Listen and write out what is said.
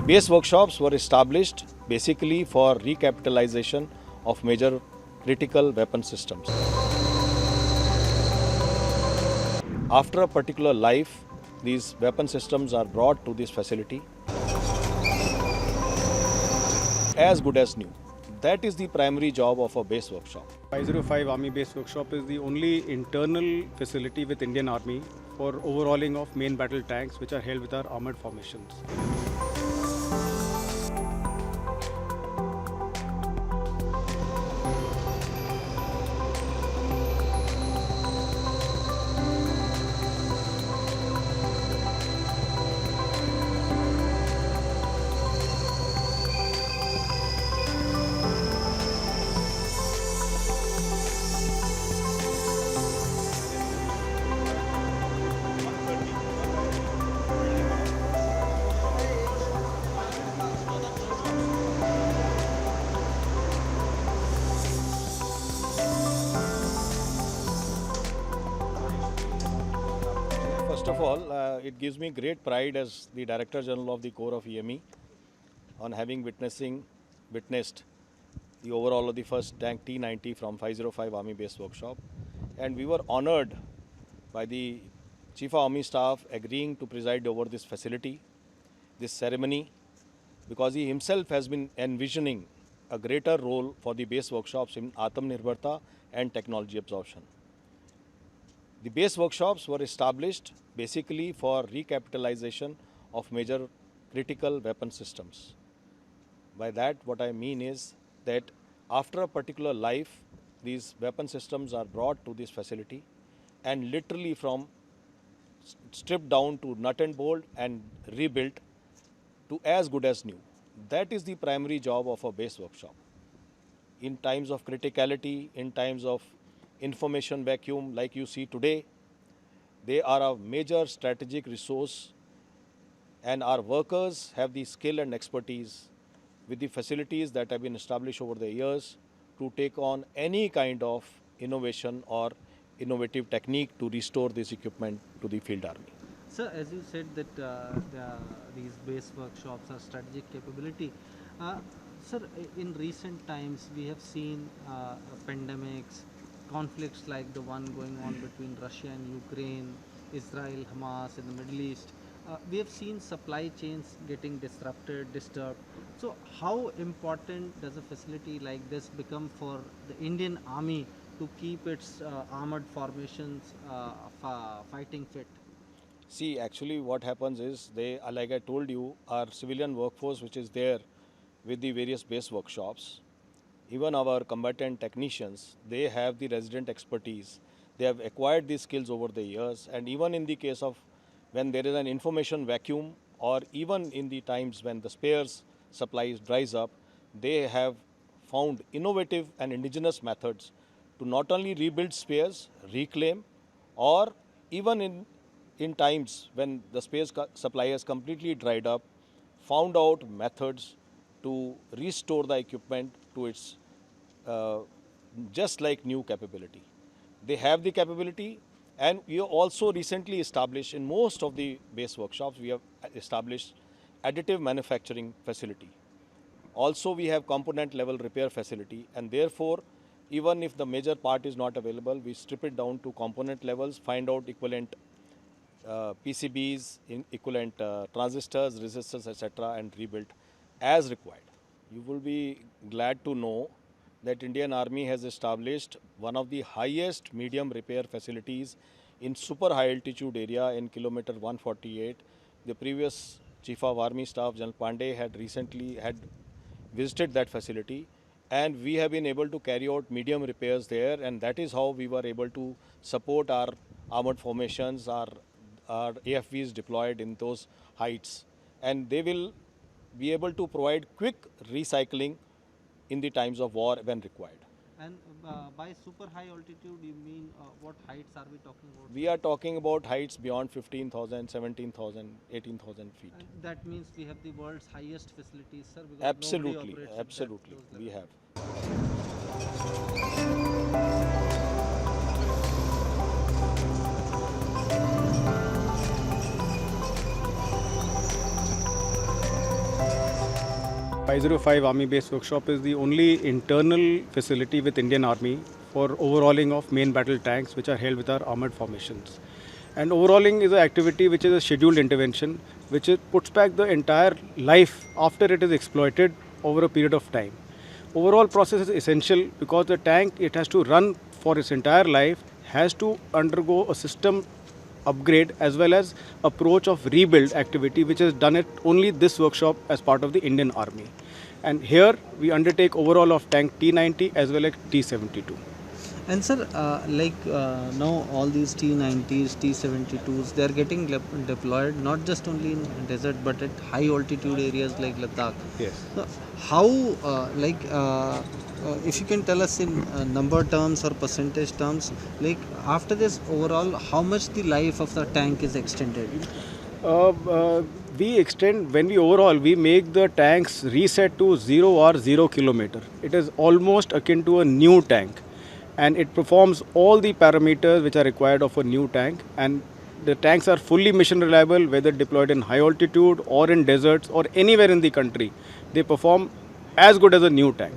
Base workshops were established basically for recapitalization of major critical weapon systems. After a particular life, these weapon systems are brought to this facility as good as new. That is the primary job of a base workshop. 505 Army Base Workshop is the only internal facility with Indian Army for overhauling of main battle tanks which are held with our armored formations. First of all, it gives me great pride as the Director General of the Corps of EME on having witnessed the overall of the first tank T-90 from 505 Army Base Workshop. And we were honored by the Chief of Army Staff agreeing to preside over this facility, this ceremony, because he himself has been envisioning a greater role for the base workshops in Atmanirbharta and technology absorption. The base workshops were established basically for recapitalization of major critical weapon systems. By that, what I mean is that after a particular life, these weapon systems are brought to this facility and literally from stripped down to nut and bolt and rebuilt to as good as new. That is the primary job of a base workshop. In times of criticality, in times of information vacuum like you see today, they are a major strategic resource and our workers have the skill and expertise with the facilities that have been established over the years to take on any kind of innovation or innovative technique to restore this equipment to the field army. Sir, as you said that these base workshops are strategic capability. Sir, in recent times we have seen pandemics, conflicts like the one going on between Russia and Ukraine, Israel, Hamas in the Middle East. We have seen supply chains getting disturbed. So how important does a facility like this become for the Indian Army to keep its armored formations fighting fit? See, actually what happens is like I told you, our civilian workforce which is there with the various base workshops, even our combatant technicians, they have the resident expertise. They have acquired these skills over the years, and even in the case of when there is an information vacuum or even in the times when the spares supplies dries up, they have found innovative and indigenous methods to not only rebuild spares, reclaim, or even in times when the spares supply has completely dried up, found out methods to restore the equipment to its just like new capability. They have the capability, and we have also recently established in most of the base workshops, we have established additive manufacturing facility. Also, we have component level repair facility, and therefore, even if the major part is not available, we strip it down to component levels, find out equivalent PCBs, equivalent transistors, resistors, etc., and rebuild as required. You will be glad to know that Indian Army has established one of the highest medium repair facilities in super high altitude area in kilometer 148. The previous Chief of Army Staff, General Pandey, had recently visited that facility, and we have been able to carry out medium repairs there, and that is how we were able to support our armored formations, our AFVs deployed in those heights, and they will be able to provide quick recycling in the times of war when required. And by super high altitude, you mean what heights are we talking about? We are talking about heights beyond 15,000, 17,000, 18,000 feet. And that means we have the world's highest facilities, sir. Because Absolutely, absolutely, we have. 505 Army Base Workshop is the only internal facility with Indian Army for overhauling of main battle tanks which are held with our armored formations. And overhauling is an activity which is a scheduled intervention which puts back the entire life after it is exploited over a period of time. Overall process is essential because the tank, it has to run for its entire life, has to undergo a system upgrade as well as approach of rebuild activity which is done at only this workshop as part of the Indian Army. And here we undertake overhaul of tank T90 as well as T72. And sir, now all these T90s, T72s, they are getting deployed not just only in desert but at high altitude areas like Ladakh. Yes. So how, if you can tell us in number terms or percentage terms, like after this overall, how much the life of the tank is extended? We extend, when we overhaul, we make the tanks reset to 0 or 0 kilometer. It is almost akin to a new tank, and it performs all the parameters which are required of a new tank. And the tanks are fully mission reliable, whether deployed in high altitude or in deserts or anywhere in the country. They perform as good as a new tank.